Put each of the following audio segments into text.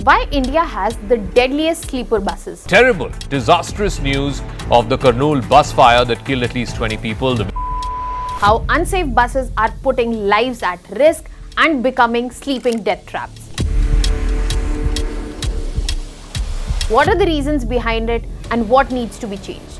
Why India has the deadliest sleeper buses. Terrible, disastrous news of the Kurnool Bus Fire that killed at least 20 people. How unsafe buses are putting lives at risk and becoming sleeping death traps. What are the reasons behind it and what needs to be changed?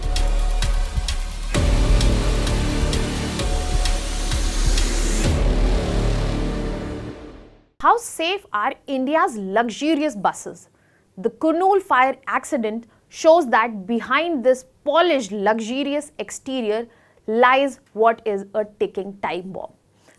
How safe are India's luxurious buses? The Kurnool fire accident shows that behind this polished, luxurious exterior lies what is a ticking time bomb.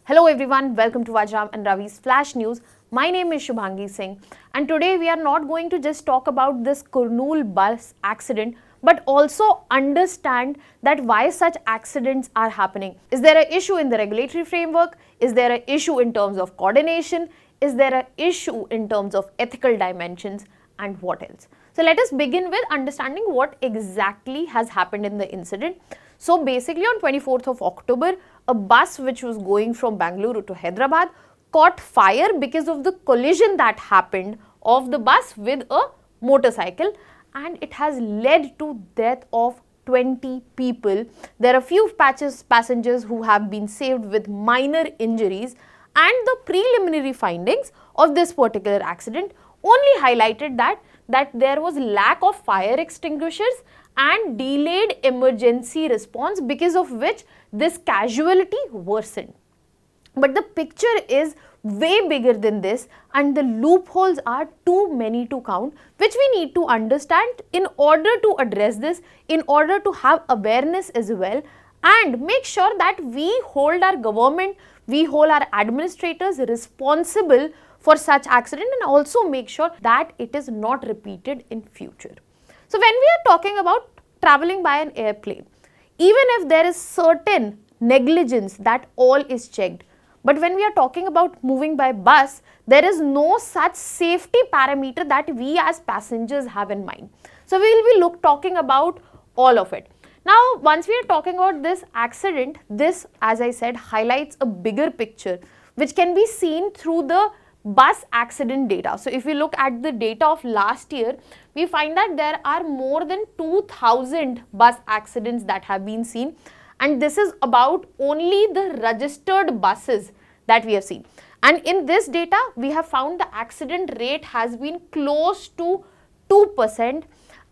Hello everyone, welcome to Vajiram and Ravi's Flash News. My name is Shubhangi Singh and today we are not going to just talk about this Kurnool bus accident but also understand that why such accidents are happening. Is there an issue in the regulatory framework? Is there an issue in terms of coordination? Is there an issue in terms of ethical dimensions and what else? So let us begin with understanding what exactly has happened in the incident. So basically on 24th of October, a bus which was going from Bengaluru to Hyderabad caught fire because of the collision that happened of the bus with a motorcycle, and it has led to death of 20 people. There are few passengers who have been saved with minor injuries, and the preliminary findings of this particular accident only highlighted that there was lack of fire extinguishers and delayed emergency response, because of which this casualty worsened. But the picture is way bigger than this, and the loopholes are too many to count, which we need to understand in order to address this, in order to have awareness as well, and make sure that we hold our government, we hold our administrators responsible for such accident, and also make sure that it is not repeated in future. So when we are talking about traveling by an airplane, even if there is certain negligence, that all is checked. But when we are talking about moving by bus, there is no such safety parameter that we as passengers have in mind. So we will be talking about all of it. Now, once we are talking about this accident, this, as I said, highlights a bigger picture which can be seen through the bus accident data. So if we look at the data of last year, we find that there are more than 2,000 bus accidents that have been seen, and this is about only the registered buses that we have seen. And in this data, we have found the accident rate has been close to 2%,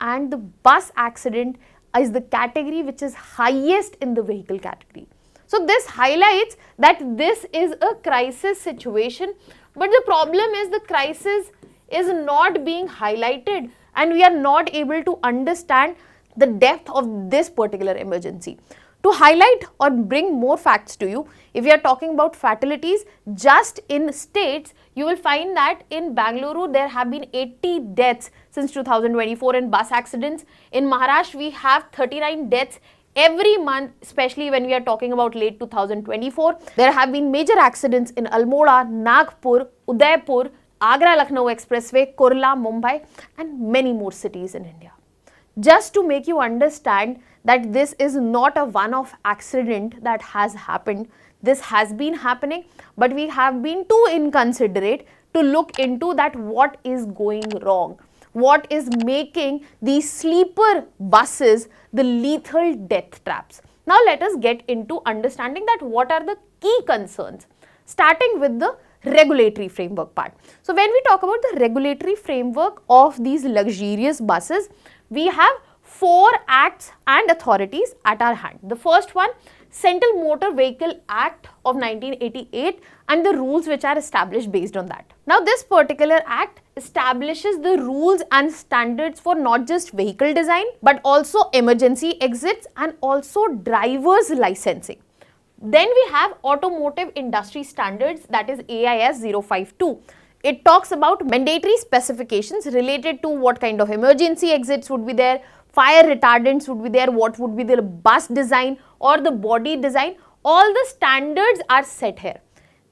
and the bus accident is the category which is highest in the vehicle category. So this highlights that this is a crisis situation, but the problem is the crisis is not being highlighted and we are not able to understand the depth of this particular emergency. To highlight or bring more facts to you, if we are talking about fatalities, just in states, you will find that in Bengaluru, there have been 80 deaths since 2024 in bus accidents. In Maharashtra, we have 39 deaths every month, especially when we are talking about late 2024. There have been major accidents in Almora, Nagpur, Udaipur, Agra-Lucknow Expressway, Kurla, Mumbai, and many more cities in India. Just to make you understand that this is not a one-off accident that has happened. This has been happening, but we have been too inconsiderate to look into that what is going wrong. What is making these sleeper buses the lethal death traps? Now let us get into understanding that what are the key concerns, starting with the regulatory framework part. So when we talk about the regulatory framework of these luxurious buses, we have 4 acts and authorities at our hand. The first one, Central Motor Vehicle Act of 1988, and the rules which are established based on that. Now this particular act establishes the rules and standards for not just vehicle design but also emergency exits and also driver's licensing. Then we have Automotive Industry Standards, that is AIS 052. It talks about mandatory specifications related to what kind of emergency exits would be there, fire retardants would be there, what would be the bus design or the body design. All the standards are set here.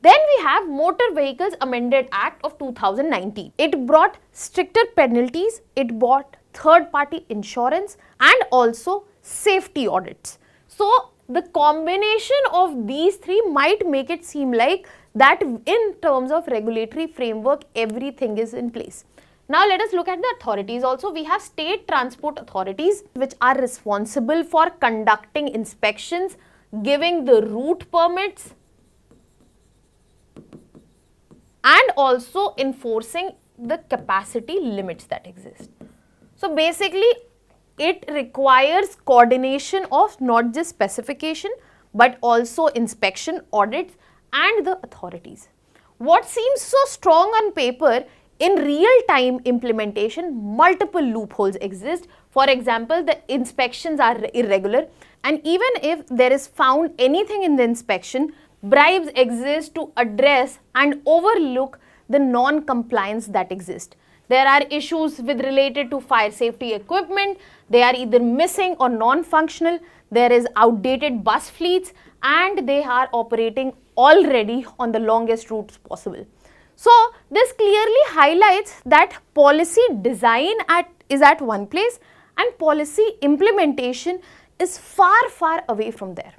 Then we have Motor Vehicles Amended Act of 2019. It brought stricter penalties, it brought third-party insurance and also safety audits. So the combination of these three might make it seem like that in terms of regulatory framework, everything is in place. Now let us look at the authorities also. We have state transport authorities which are responsible for conducting inspections, giving the route permits, and also enforcing the capacity limits that exist. So basically it requires coordination of not just specification but also inspection, audits and the authorities. What seems so strong on paper, in real-time implementation, multiple loopholes exist. For example, the inspections are irregular, and even if there is found anything in the inspection, bribes exist to address and overlook the non-compliance that exist. There are issues with related to fire safety equipment. They are either missing or non-functional. There is outdated bus fleets and they are operating already on the longest routes possible. So this clearly highlights that policy design is at one place and policy implementation is far away from there.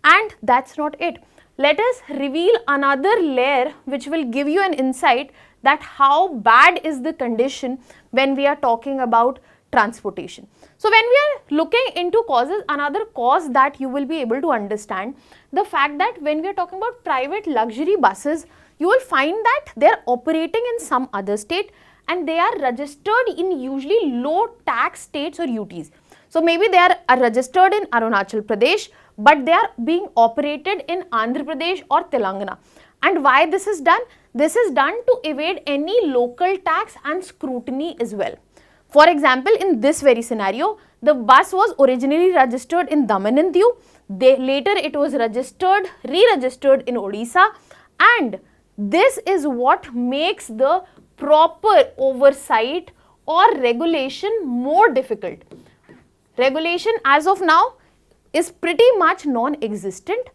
And that's not it. Let us reveal another layer which will give you an insight that how bad is the condition when we are talking about transportation. So when we are looking into causes, another cause that you will be able to understand, the fact that when we are talking about private luxury buses, you will find that they are operating in some other state and they are registered in usually low tax states or UTs. So maybe they are registered in Arunachal Pradesh, but they are being operated in Andhra Pradesh or Telangana. And why this is done? This is done to evade any local tax and scrutiny as well. For example, in this very scenario, the bus was originally registered in Daman and Diu. Later it was re-registered in Odisha, and this is what makes the proper oversight or regulation more difficult. Regulation as of now is pretty much non-existent.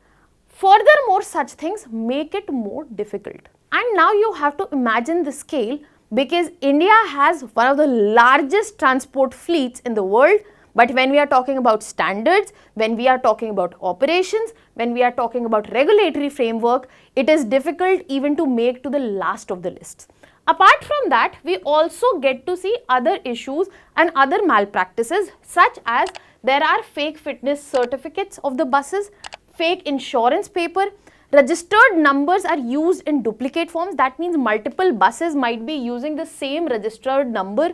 Furthermore, such things make it more difficult. And now you have to imagine the scale, because India has one of the largest transport fleets in the world. But when we are talking about standards, when we are talking about operations, when we are talking about regulatory framework, it is difficult even to make to the last of the lists. Apart from that, we also get to see other issues and other malpractices, such as there are fake fitness certificates of the buses, fake insurance paper, registered numbers are used in duplicate forms. That means multiple buses might be using the same registered number.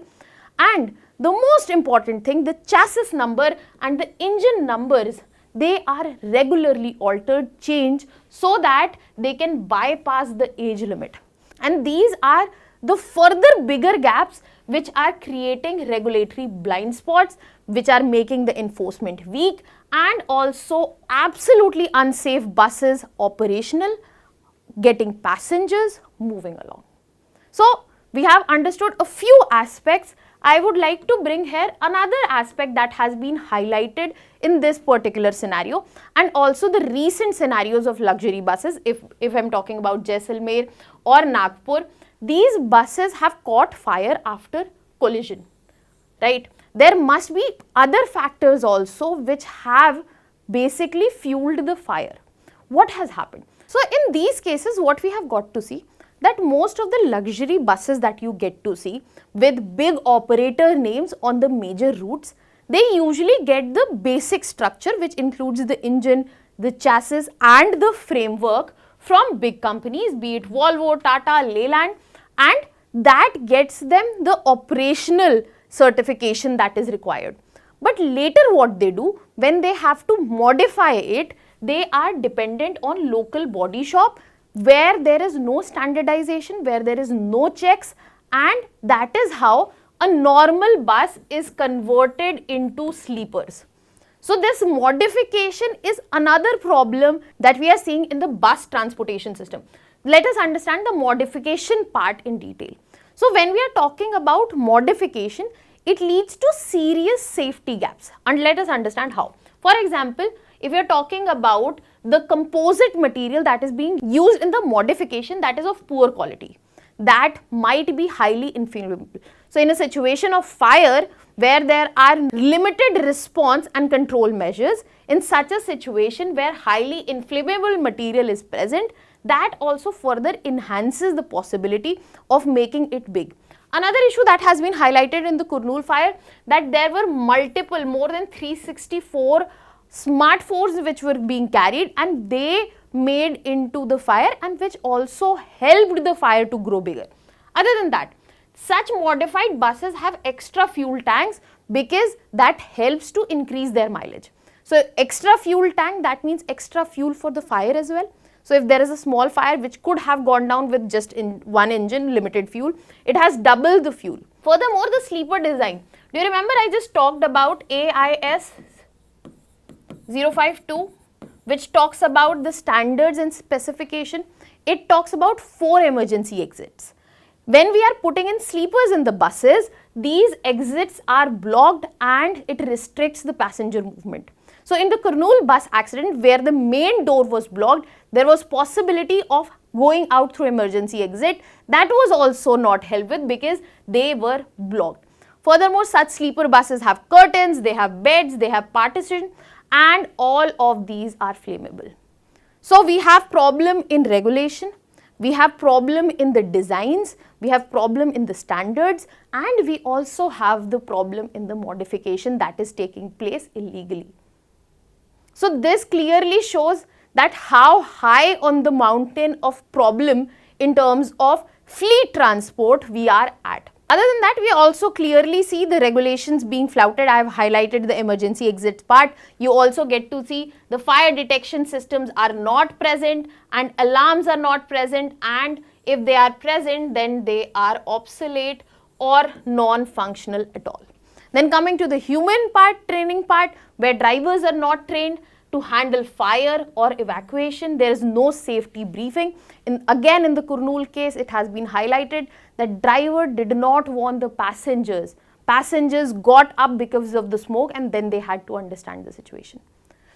And the most important thing, the chassis number and the engine numbers, they are regularly altered, changed so that they can bypass the age limit. And these are the further bigger gaps which are creating regulatory blind spots, which are making the enforcement weak, and also absolutely unsafe buses operational, getting passengers moving along. So we have understood a few aspects. I would like to bring here another aspect that has been highlighted in this particular scenario, and also the recent scenarios of luxury buses. If I'm talking about Jaisalmer or Nagpur, these buses have caught fire after collision, right? There must be other factors also which have basically fueled the fire. What has happened? So in these cases, what we have got to see, that most of the luxury buses that you get to see with big operator names on the major routes, they usually get the basic structure, which includes the engine, the chassis and the framework from big companies, be it Volvo, Tata, Leyland, and that gets them the operational certification that is required. But later what they do, when they have to modify it, they are dependent on local body shop where there is no standardization, where there is no checks, and that is how a normal bus is converted into sleepers. So this modification is another problem that we are seeing in the bus transportation system. Let us understand the modification part in detail. So when we are talking about modification, it leads to serious safety gaps, and let us understand how. For example, if you are talking about the composite material that is being used in the modification, that is of poor quality, that might be highly inflammable. So in a situation of fire where there are limited response and control measures, in such a situation where highly inflammable material is present, that also further enhances the possibility of making it big. Another issue that has been highlighted in the Kurnool fire, that there were multiple, more than 364 smartphones which were being carried, and they made into the fire, and which also helped the fire to grow bigger. Other than that, such modified buses have extra fuel tanks because that helps to increase their mileage. So extra fuel tank, that means extra fuel for the fire as well. So if there is a small fire which could have gone down with just in one engine, limited fuel, it has double the fuel. Furthermore, the sleeper design. Do you remember I just talked about AIS 052, which talks about the standards and specification? It talks about 4 emergency exits. When we are putting in sleepers in the buses, these exits are blocked and it restricts the passenger movement. So in the Kurnool bus accident, where the main door was blocked, there was possibility of going out through emergency exit. That was also not helped with because they were blocked. Furthermore, such sleeper buses have curtains, they have beds, they have partition, and all of these are flammable. So we have problem in regulation, we have problem in the designs, we have problem in the standards, and we also have the problem in the modification that is taking place illegally. So this clearly shows that how high on the mountain of problem in terms of fleet transport we are at. Other than that, we also clearly see the regulations being flouted. I have highlighted the emergency exit part. You also get to see the fire detection systems are not present and alarms are not present, and if they are present, then they are obsolete or non-functional at all. Then coming to the human part, training part, where drivers are not trained to handle fire or evacuation, there is no safety briefing. Again, in the Kurnool case, it has been highlighted that driver did not warn the passengers. Passengers got up because of the smoke and then they had to understand the situation.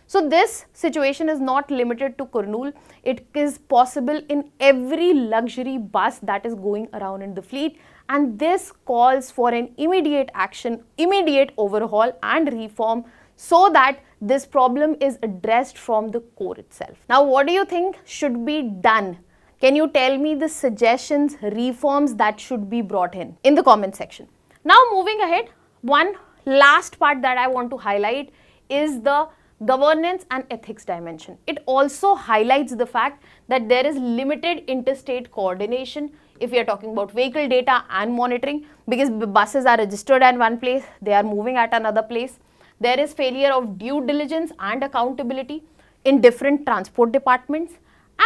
So this situation is not limited to Kurnool. It is possible in every luxury bus that is going around in the fleet, and this calls for an immediate action, immediate overhaul and reform so that this problem is addressed from the core itself. Now, what do you think should be done? Can you tell me the suggestions, reforms that should be brought in the comment section? Now, moving ahead, one last part that I want to highlight is the governance and ethics dimension. It also highlights the fact that there is limited interstate coordination if we are talking about vehicle data and monitoring, because buses are registered at one place, they are moving at another place. There is failure of due diligence and accountability in different transport departments,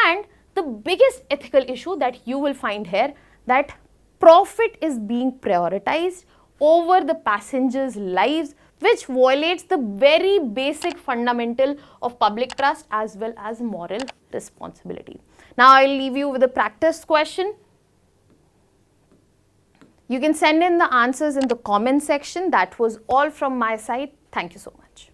and the biggest ethical issue that you will find here, that profit is being prioritized over the passengers' lives, which violates the very basic fundamental of public trust as well as moral responsibility. Now, I will leave you with a practice question. You can send in the answers in the comment section. That was all from my side. Thank you so much.